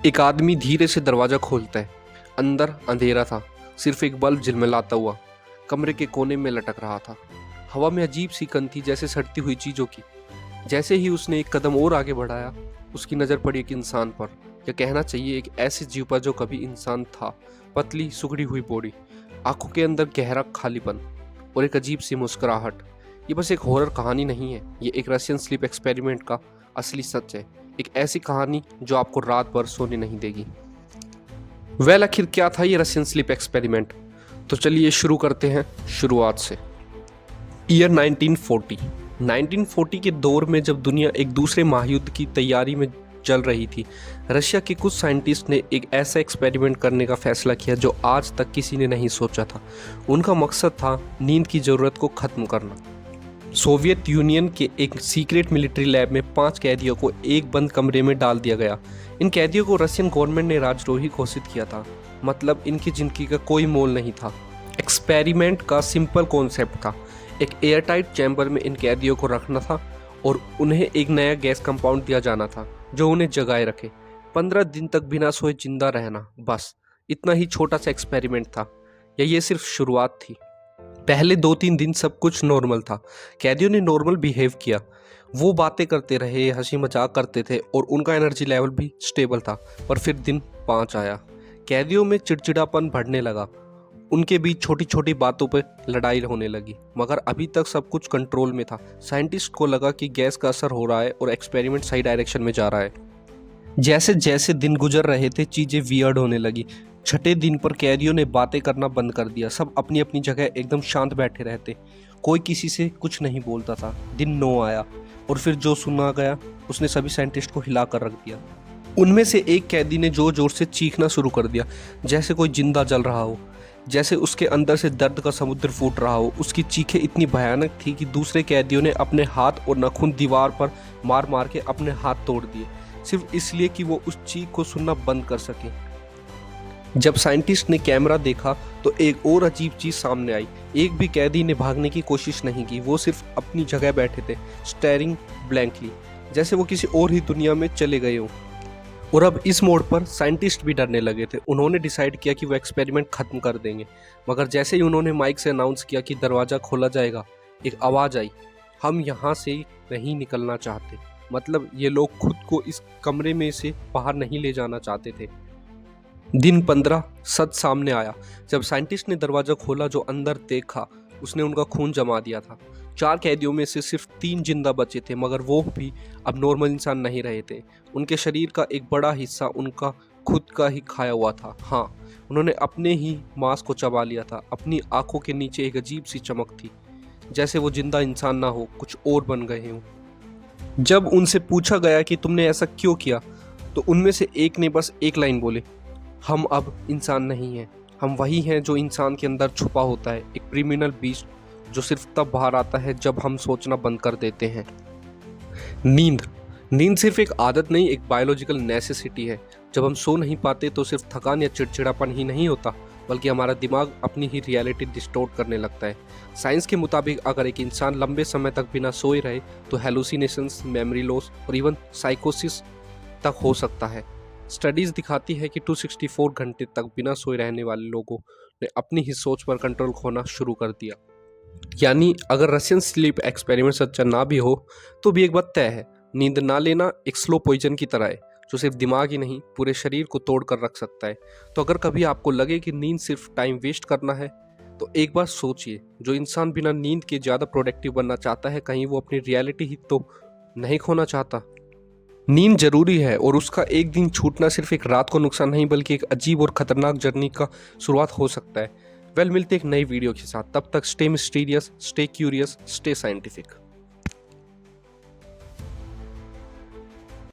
एक आदमी धीरे से दरवाज़ा खोलता है। अंदर अंधेरा था, सिर्फ एक बल्ब झिलमिलाता हुआ कमरे के कोने में लटक रहा था। हवा में अजीब सी गंध थी, जैसे सड़ती हुई चीज़ों की। जैसे ही उसने एक कदम और आगे बढ़ाया, उसकी नज़र पड़ी एक इंसान पर, या कहना चाहिए एक ऐसे जीव पर जो कभी इंसान था। पतली सुगड़ी हुई बॉडी, आंखों के अंदर गहरा खालीपन और एक अजीब सी मुस्कुराहट। ये बस एक हॉरर कहानी नहीं है, ये एक रशियन स्लीप एक्सपेरिमेंट का असली सच है। एक ऐसी कहानी जो आपको रात भर सोने नहीं देगी। आखिर क्या था ये रशियन स्लीप एक्सपेरिमेंट? तो चलिए शुरू करते हैं शुरुआत से। ईयर 1940। 1940 के दौर में जब दुनिया एक दूसरे महायुद्ध की तैयारी में चल रही थी, रशिया के कुछ साइंटिस्ट ने एक ऐसा एक्सपेरिमेंट करने का फैसला किया जो आज तक किसी ने नहीं सोचा था। उनका मकसद था नींद की ज़रूरत को ख़त्म करना। सोवियत यूनियन के एक सीक्रेट मिलिट्री लैब में 5 कैदियों को एक बंद कमरे में डाल दिया गया। इन कैदियों को रशियन गवर्नमेंट ने राजद्रोही घोषित किया था, मतलब इनकी जिंदगी का कोई मोल नहीं था। एक्सपेरिमेंट का सिंपल कॉन्सेप्ट था, एक एयरटाइट चैम्बर में इन कैदियों को रखना था और उन्हें एक नया गैस कंपाउंड दिया जाना था जो उन्हें जगाए रखे। 15 दिन तक बिना सोए जिंदा रहना, बस इतना ही छोटा सा एक्सपेरिमेंट था, या ये सिर्फ शुरुआत थी। पहले 2-3 दिन सब कुछ नॉर्मल था। कैदियों ने नॉर्मल बिहेव किया, वो बातें करते रहे, हंसी मजाक करते थे और उनका एनर्जी लेवल भी स्टेबल था। पर फिर दिन 5 आया। कैदियों में चिड़चिड़ापन बढ़ने लगा, उनके बीच छोटी छोटी बातों पर लड़ाई होने लगी, मगर अभी तक सब कुछ कंट्रोल में था। साइंटिस्ट को लगा कि गैस का असर हो रहा है और एक्सपेरिमेंट सही डायरेक्शन में जा रहा है। जैसे जैसे दिन गुजर रहे थे, चीज़ें वियर्ड होने लगी। छठे दिन पर कैदियों ने बातें करना बंद कर दिया। सब अपनी अपनी जगह एकदम शांत बैठे रहते, कोई किसी से कुछ नहीं बोलता था। दिन 9 आया और फिर जो सुना गया उसने सभी साइंटिस्ट को हिला कर रख दिया। उनमें से एक कैदी ने जोर जोर से चीखना शुरू कर दिया, जैसे कोई जिंदा जल रहा हो, जैसे उसके अंदर से दर्द का समुद्र फूट रहा हो। उसकी चीखें इतनी भयानक थी कि दूसरे कैदियों ने अपने हाथ और नाखून दीवार पर मार मार के अपने हाथ तोड़ दिए, सिर्फ इसलिए कि वो उस चीख को सुनना बंद कर सके। जब साइंटिस्ट ने कैमरा देखा तो एक और अजीब चीज सामने आई। एक भी कैदी ने भागने की कोशिश नहीं की, वो सिर्फ अपनी जगह बैठे थे, स्टेयरिंग ब्लैंकली, जैसे वो किसी और ही दुनिया में चले गए हों। और अब इस मोड़ पर साइंटिस्ट भी डरने लगे थे। उन्होंने डिसाइड किया कि वो एक्सपेरिमेंट खत्म कर देंगे, मगर जैसे ही उन्होंने माइक से अनाउंस किया कि दरवाज़ा खोला जाएगा, एक आवाज़ आई, हम यहाँ से नहीं निकलना चाहते। मतलब ये लोग खुद को इस कमरे में से बाहर नहीं ले जाना चाहते थे। दिन 15 सच सामने आया। जब साइंटिस्ट ने दरवाज़ा खोला, जो अंदर देखा उसने उनका खून जमा दिया था। 4 कैदियों में से सिर्फ 3 जिंदा बचे थे, मगर वो भी अब नॉर्मल इंसान नहीं रहे थे। उनके शरीर का एक बड़ा हिस्सा उनका खुद का ही खाया हुआ था। हाँ, उन्होंने अपने ही मांस को चबा लिया था। अपनी आंखों के नीचे एक अजीब सी चमक थी, जैसे वो जिंदा इंसान ना हो, कुछ और बन गए हों। जब उनसे पूछा गया कि तुमने ऐसा क्यों किया, तो उनमें से एक ने बस एक लाइन बोले, हम अब इंसान नहीं हैं, हम वही हैं जो इंसान के अंदर छुपा होता है, एक क्रिमिनल बीस्ट जो सिर्फ तब बाहर आता है जब हम सोचना बंद कर देते हैं। नींद सिर्फ एक आदत नहीं, एक बायोलॉजिकल नेसेसिटी है। जब हम सो नहीं पाते तो सिर्फ थकान या चिड़चिड़ापन ही नहीं होता, बल्कि हमारा दिमाग अपनी ही रियलिटी डिस्टॉर्ट करने लगता है। साइंस के मुताबिक अगर एक इंसान लंबे समय तक बिना सोए रहे तो हेलुसिनेशंस, मेमोरी लॉस और इवन साइकोसिस तक हो सकता है। स्टडीज दिखाती है कि 264 घंटे तक बिना सोए रहने वाले लोगों ने अपनी ही सोच पर कंट्रोल खोना शुरू कर दिया। यानी अगर रशियन स्लीप एक्सपेरिमेंट सच्चा ना भी हो तो भी एक बात तय है, नींद ना लेना एक स्लो पॉइजन की तरह है, जो सिर्फ दिमाग ही नहीं पूरे शरीर को तोड़ कर रख सकता है। तो अगर कभी आपको लगे कि नींद सिर्फ टाइम वेस्ट करना है, तो एक बार सोचिए, जो इंसान बिना नींद के ज़्यादा प्रोडक्टिव बनना चाहता है, कहीं वो अपनी रियलिटी ही तो नहीं खोना चाहता। नींद जरूरी है और उसका एक दिन छूटना सिर्फ एक रात को नुकसान नहीं, बल्कि एक अजीब और खतरनाक जर्नी का शुरुआत हो सकता है। मिलते एक नई वीडियो के साथ, तब तक stay mysterious, stay curious, stay scientific.